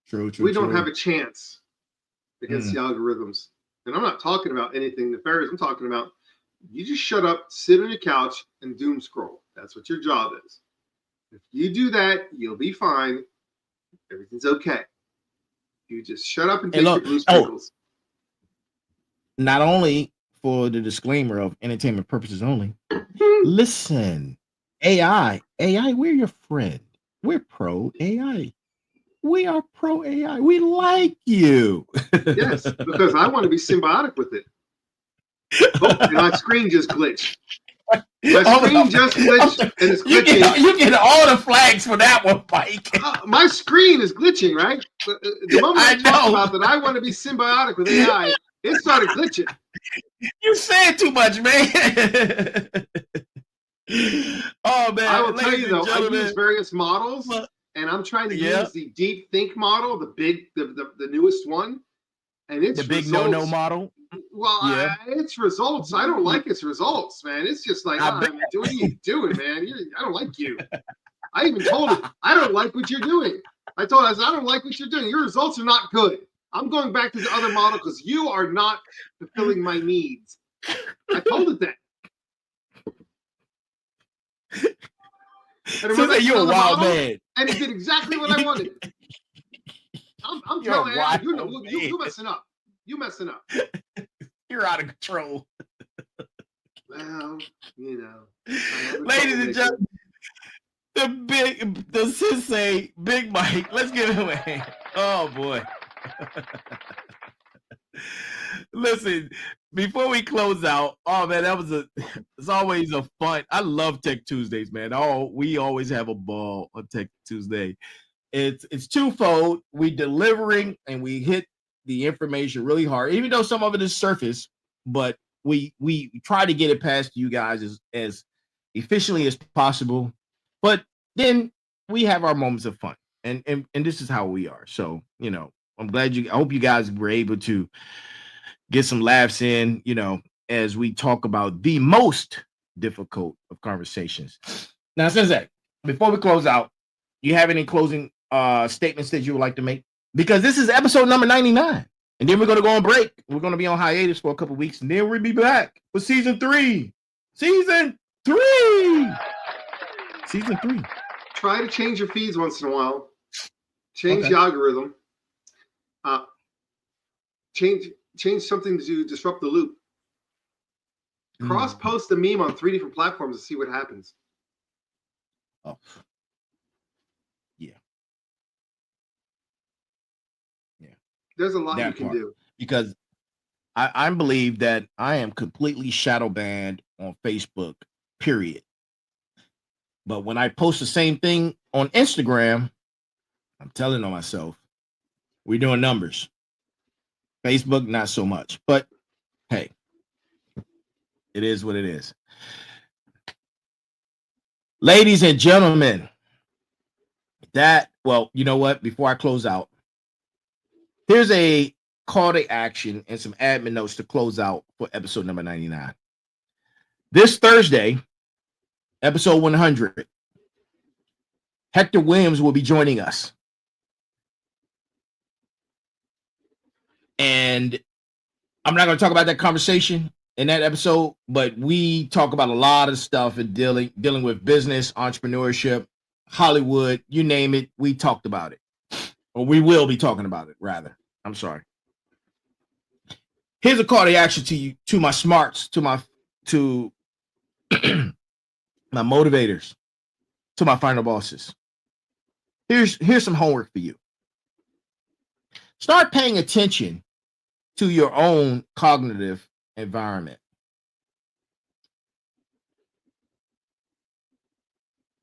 True. We don't have a chance against the algorithms. And I'm not talking about anything nefarious. I'm talking about you just shut up, sit on your couch, and doom scroll. That's what your job is. If you do that, you'll be fine. Everything's okay. You just shut up and take your blue sprinkles. Not only for the disclaimer of entertainment purposes only. Listen, AI, we're your friend. We're pro AI. We are pro AI. We like you. Yes, because I want to be symbiotic with it. Oh, and my screen just glitched. My screen just glitched, and it's glitching. You get all the flags for that one, Mike. My screen is glitching, right? The moment I talk about that I want to be symbiotic with AI, it started glitching. You said too much, man. Oh, man. I will tell you, though, I use various models, and I'm trying to use the Deep Think model, the newest one. And it's the big no model. Well, its results. I don't like its results, man. It's just like, what are you doing, man? I don't like you. I even told it, I don't like what you're doing. I told it, I don't like what you're doing. Your results are not good. I'm going back to the other model because you are not fulfilling my needs. I told it that. And so you're a wild man. And it did exactly what I wanted. I'm telling you, you're messing up. You messing up. You're out of control. Well, you know. Ladies and gentlemen, the Sensei, Big Mike. Let's give him a hand. Oh boy. Listen, before we close out, oh man, it's always a fun. I love Tech Tuesdays, man. We always have a ball on Tech Tuesday. It's twofold. We delivering and we hit the information really hard, even though some of it is surface, but we try to get it past you guys as efficiently as possible. But then we have our moments of fun, and this is how we are. So, you know, I hope you guys were able to get some laughs in, you know, as we talk about the most difficult of conversations. Now, Sensei, before we close out, you have any closing statements that you would like to make? Because this is episode number 99. And then we're going to go on break. We're going to be on hiatus for a couple weeks. And then we'll be back for season 3. Season 3. Try to change your feeds once in a while. Change the algorithm. Change something to disrupt the loop. Cross-post a meme on 3 different platforms to see what happens. Oh. Yeah. There's a lot you can do. Because I believe that I am completely shadow banned on Facebook, period. But when I post the same thing on Instagram, I'm telling on myself, We're doing numbers. Facebook, not so much. But hey, it is what it is. Ladies and gentlemen, well, you know what? Before I close out, here's a call to action and some admin notes to close out for episode number 99. This Thursday, episode 100, Hector Williams will be joining us. And I'm not going to talk about that conversation in that episode, but we talk about a lot of stuff and dealing with business, entrepreneurship, Hollywood, you name it. We talked about it, or we will be talking about it, rather. I'm sorry. Here's a call to action to you, to my smarts, to my motivators, to my final bosses. Here's some homework for you. Start paying attention to your own cognitive environment.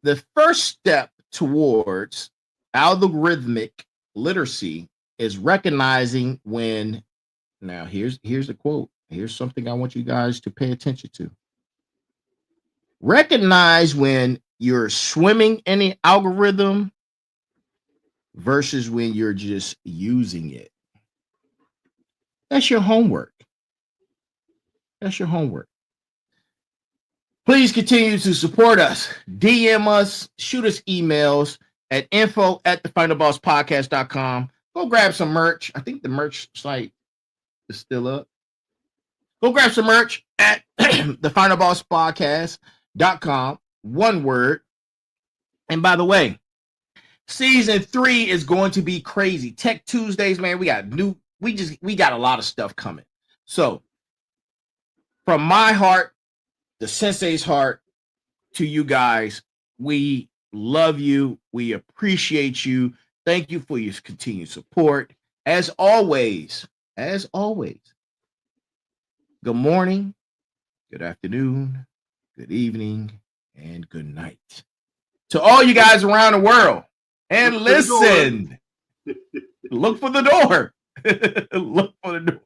The first step towards algorithmic literacy is recognizing when, now here's a quote. Here's something I want you guys to pay attention to. Recognize when you're swimming in the algorithm versus when you're just using it. That's your homework. That's your homework. Please continue to support us. DM us, shoot us emails at info@thefinalbosspodcast.com. Go grab some merch. I think the merch site is still up. Go grab some merch at thefinalbosspodcast.com. One word. And by the way, season 3 is going to be crazy. Tech Tuesdays, man. We got a lot of stuff coming. So from my heart, the Sensei's heart, to you guys, we love you. We appreciate you. Thank you for your continued support. As always, good morning, good afternoon, good evening, and good night to all you guys around the world. And listen, look for the door. Look for the door.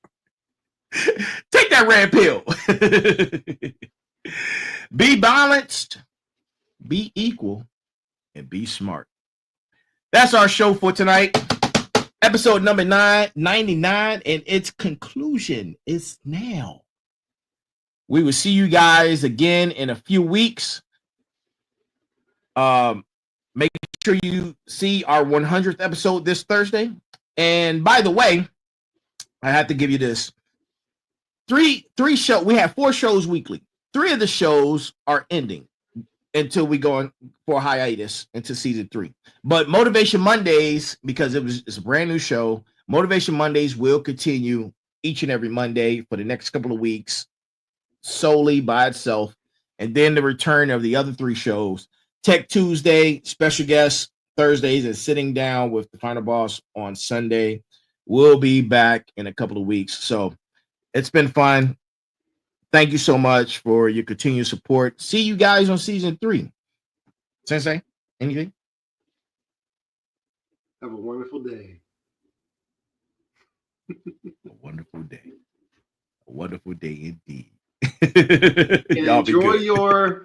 Take that red pill. Be balanced, be equal, and be smart. That's our show for tonight. Episode number 99, and its conclusion is now. We will see you guys again in a few weeks. Make sure you see our 100th episode this Thursday. And by the way, I have to give you this. Three shows. We have 4 shows weekly. 3 of the shows are ending until we go on for hiatus into season 3. But Motivation Mondays, because it's a brand new show, Motivation Mondays will continue each and every Monday for the next couple of weeks, solely by itself. And then the return of the other 3 shows. Tech Tuesday, special guests Thursdays, and sitting down with the final boss on Sunday. We'll be back in a couple of weeks. So it's been fun. Thank you so much for your continued support. See you guys on season 3. Sensei, anything? Have a wonderful day. A wonderful day. A wonderful day indeed. Enjoy your